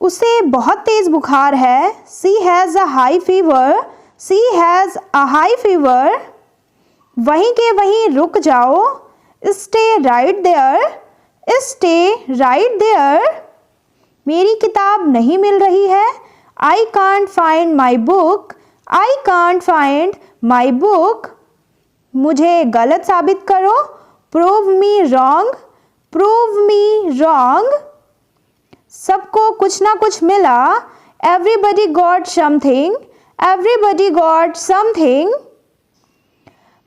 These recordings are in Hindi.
उसे बहुत तेज बुखार है। She has a high fever. She has a high fever. वहीं के वहीं रुक जाओ। Stay right there. Stay right there. मेरी किताब नहीं मिल रही है। I can't find my book. I can't find my book. मुझे गलत साबित करो। Prove me wrong. Prove me wrong. सबको कुछ ना कुछ मिला। Everybody got something. Everybody got something.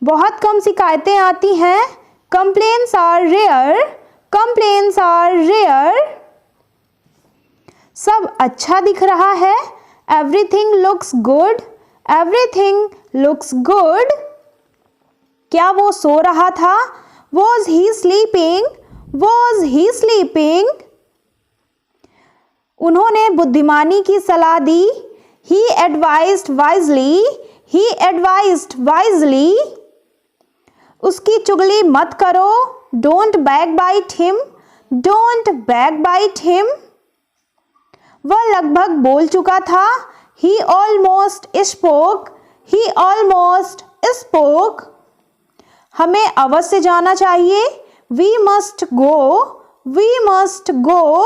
बहुत कम शिकायतें आती हैं। Complaints are rare. Complaints are rare. सब अच्छा दिख रहा है। Everything looks good. Everything looks good. क्या वो सो रहा था? Was he sleeping? Was he sleeping? उन्होंने बुद्धिमानी की सलाह दी। He advised wisely. He advised wisely. उसकी चुगली मत करो। Don't backbite him. Don't backbite him. वह लगभग बोल चुका था। He almost spoke. He almost spoke. हमें अवश्य जाना चाहिए। We must go. We must go.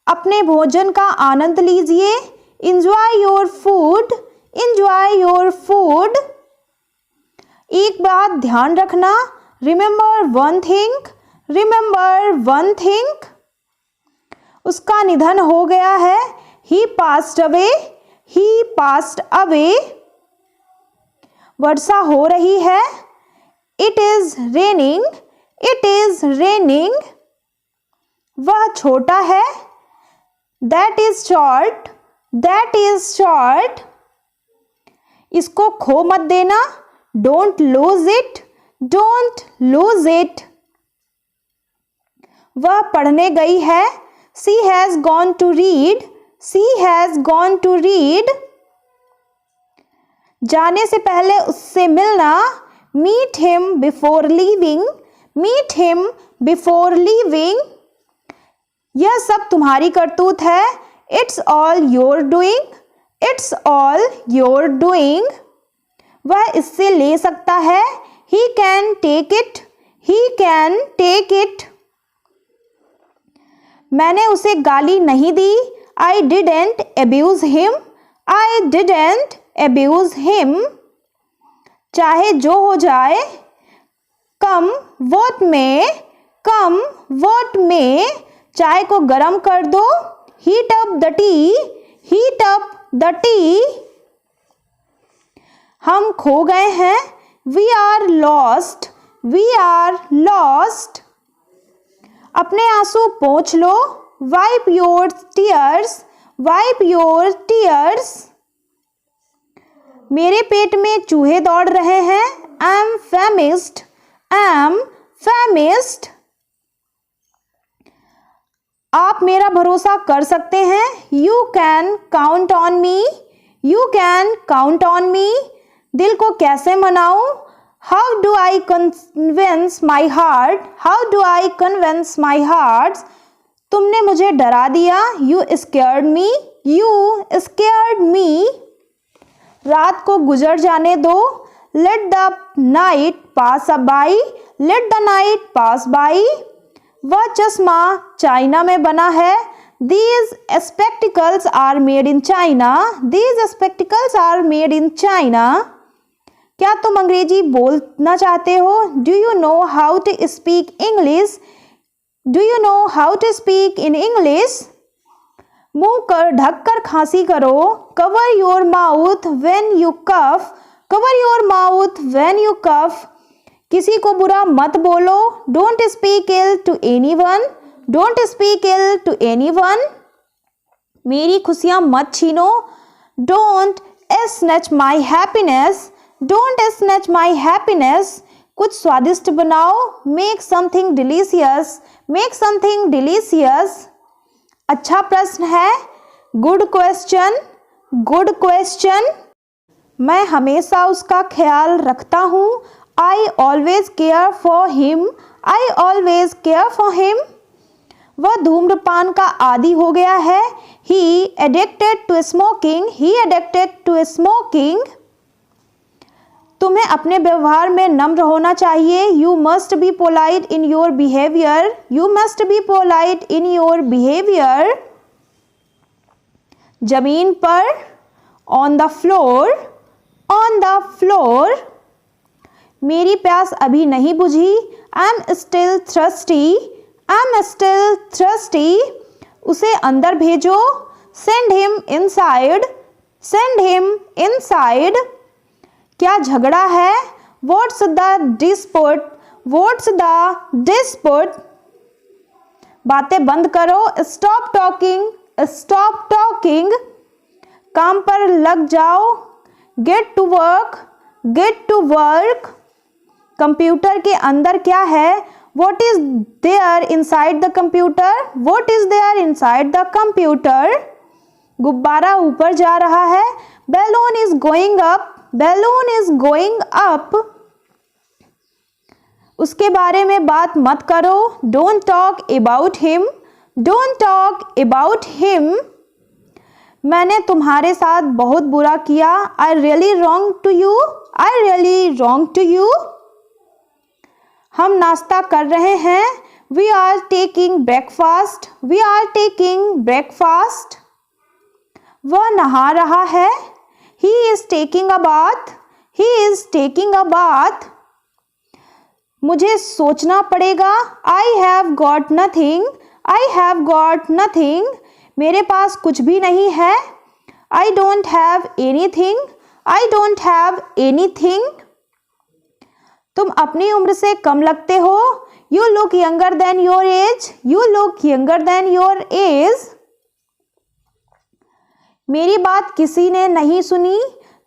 अपने भोजन का आनंद लीजिए। Enjoy your food. Enjoy your food. एक बात ध्यान रखना। Remember one thing. Remember one thing. उसका निधन हो गया है। He passed away. He passed away. वर्षा हो रही है। It is raining. It is raining. वह छोटा है। That is short. That is short. इसको खो मत देना। Don't lose it. Don't lose it. वह पढ़ने गई है। She has gone to read. She has gone to read. जाने से पहले उससे मिलना। Meet him before leaving. Meet him before leaving. यह सब तुम्हारी करतूत है। It's all your doing. It's all your doing. वह इससे ले सकता है। He can take it. He can take it. मैंने उसे गाली नहीं दी। I didn't abuse him. I didn't abuse him. चाहे जो हो जाए। कम वोट में। कम वोट में। चाय को गर्म कर दो। Heat up the tea. Heat up the tea. हम खो गए हैं। We are lost. We are lost. अपने आंसू पोंछ लो। Wipe your tears. Wipe your tears. मेरे पेट में चूहे दौड़ रहे हैं। I am famished. I am famished. आप मेरा भरोसा कर सकते हैं। You can count on me. You can count on me. दिल को कैसे मनाऊं? How do I convince my heart? How do I convince my heart? तुमने मुझे डरा दिया। You scared me. You scared me. रात को गुजर जाने दो। Let the night pass by. Let the night pass by. वह चश्मा चाइना में बना है। These spectacles are made in China. These spectacles are made in China. क्या तुम अंग्रेजी बोलना चाहते हो? Do you know how to speak English? Do you know how to speak in English? मुंह कर ढक कर खांसी करो। Cover your mouth when you cough. Cover your mouth when you cough. किसी को बुरा मत बोलो। Don't speak ill to anyone. Don't speak ill to anyone. मेरी खुशियाँ मत छीनो। Don't snatch my happiness. Don't snatch my happiness. कुछ स्वादिष्ट बनाओ। Make something delicious. Make something delicious. अच्छा प्रश्न है। Good question. Good question. मैं हमेशा उसका ख्याल रखता हूँ। I always care for him. I always care for him. वह धूम्रपान का आदी हो गया है। He addicted to smoking. He addicted to smoking. तुम्हें अपने व्यवहार में नम्र होना चाहिए। You must be polite in your behavior. You must be polite in your behavior. जमीन पर, on the floor, on the floor. मेरी प्यास अभी नहीं बुझी। I'm still thirsty. I'm still thirsty. उसे अंदर भेजो। Send him inside. Send him inside. क्या झगड़ा है? What's the dispute? What's the dispute? बातें बंद करो। Stop talking. Stop talking. काम पर लग जाओ। Get to work. Get to work. Computer के अंदर क्या है? What is there inside the computer? What is there inside the computer? गुब्बारा ऊपर जा रहा है। Balloon is going up. Balloon is going up. उसके बारे में बात मत करो। Don't talk about him. Don't talk about him. मैंने तुम्हारे साथ बहुत बुरा किया। I really wronged to you. I really wronged to you. हम नाश्ता कर रहे हैं। We are taking breakfast. We are taking breakfast. वह नहा रहा है। He is taking a bath. He is taking a bath. मुझे सोचना पड़ेगा। I have got nothing. I have got nothing. मेरे पास कुछ भी नहीं है। I don't have anything. I don't have anything. तुम अपनी उम्र से कम लगते हो। You look younger than your age. You look younger than your age. मेरी बात किसी ने नहीं सुनी।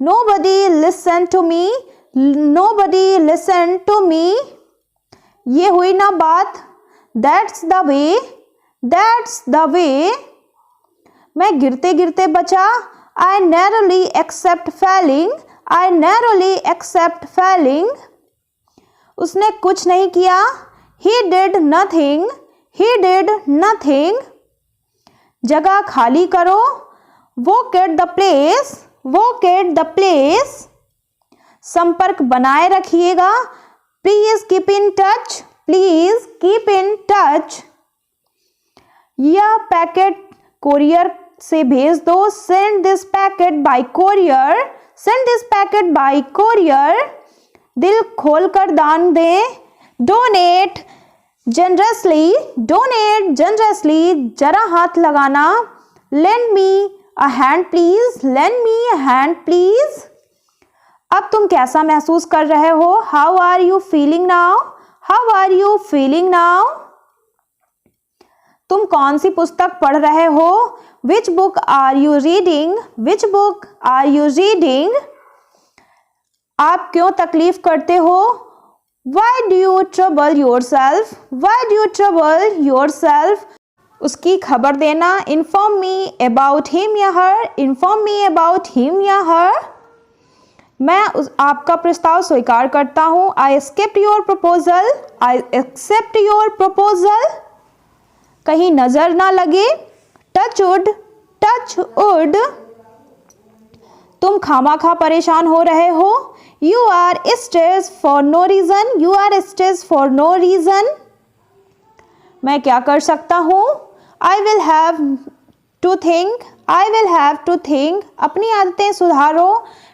Nobody listened to me. Nobody listened to me. ये हुई ना बात। That's the way. That's the way. मैं गिरते गिरते बचा। I narrowly escaped falling. I narrowly escaped falling. उसने कुछ नहीं किया। He did nothing. He did nothing. जगह खाली करो। Vacate the place. Vacate the place. संपर्क बनाए रखिएगा। Please keep in touch. Please keep in touch. यह पैकेट कोरियर से भेज दो। Send this packet by courier. Send this packet by courier. दिल खोलकर दान दें। Donate generously. Donate generously. जरा हाथ लगाना। Lend me a hand please. Lend me a hand please. अब तुम कैसा महसूस कर रहे हो? How are you feeling now? How are you feeling now? तुम कौन सी पुस्तक पढ़ रहे हो? Which book are you reading? Which book are you reading? आप क्यों तकलीफ करते हो? Why do you trouble yourself? Why do you trouble yourself? उसकी खबर देना। Inform me about him या her. Inform me about him या her. मैं आपका प्रस्ताव स्वीकार करता हूँ। I accept your proposal. I accept your proposal. कहीं नजर ना लगे। Touch wood. Touch wood. तुम खामाखा परेशान हो रहे हो। You are stressed for no reason. You are stressed for no reason. मैं क्या कर सकता हूँ? I will have to think. I will have to think. अपनी आदतें सुधारो।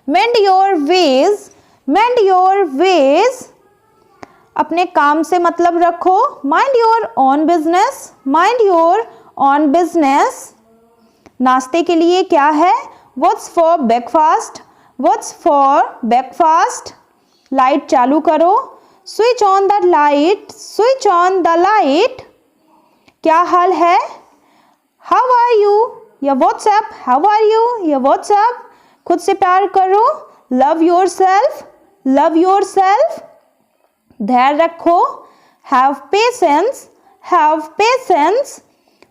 Mend your ways. Mend your ways. अपने काम से मतलब रखो। Mind your own business. Mind your own business. नाश्ते के लिए क्या है? What's for breakfast? What's for breakfast? Light चालू करो। Switch on the light. Switch on the light. क्या हाल है? How are you? या what's up? How are you? या what's up? खुद से प्यार करो। Love yourself. Love yourself. धैर्य रखो। Have patience. Have patience.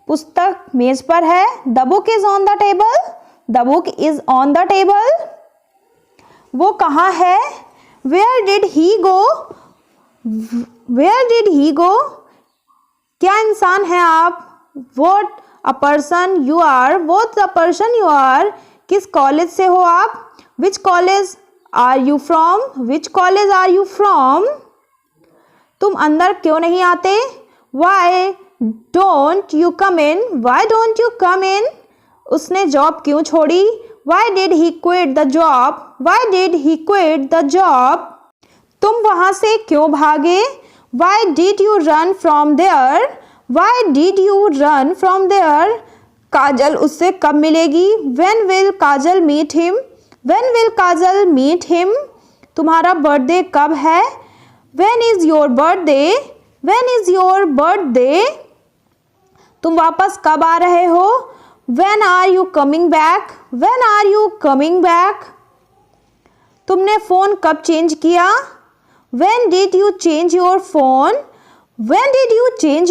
पुस्तक मेज पर है। The book is on the table. The book is on the table. वो कहाँ है? Where did he go? Where did he go? क्या इंसान है आप? what a person you are, what the person you are, किस कॉलेज से हो आप, which college are you from, which college are you from, तुम अंदर क्यों नहीं आते, why don't you come in, why don't you come in, उसने जॉब क्यों छोड़ी, why did he quit the job, why did he quit the job, तुम वहां से क्यों भागे, why did you run from there, why did you run from there, काजल उससे कब मिलेगी, when will Kajal meet him, when will Kajal meet him, तुम्हारा बर्थडे कब है, when is your birthday, when is your birthday, तुम वापस कब आ रहे हो, when are you coming back, when are you coming back, तुमने फ़ोन कब चेंज किया, when did you change your phone, when did you change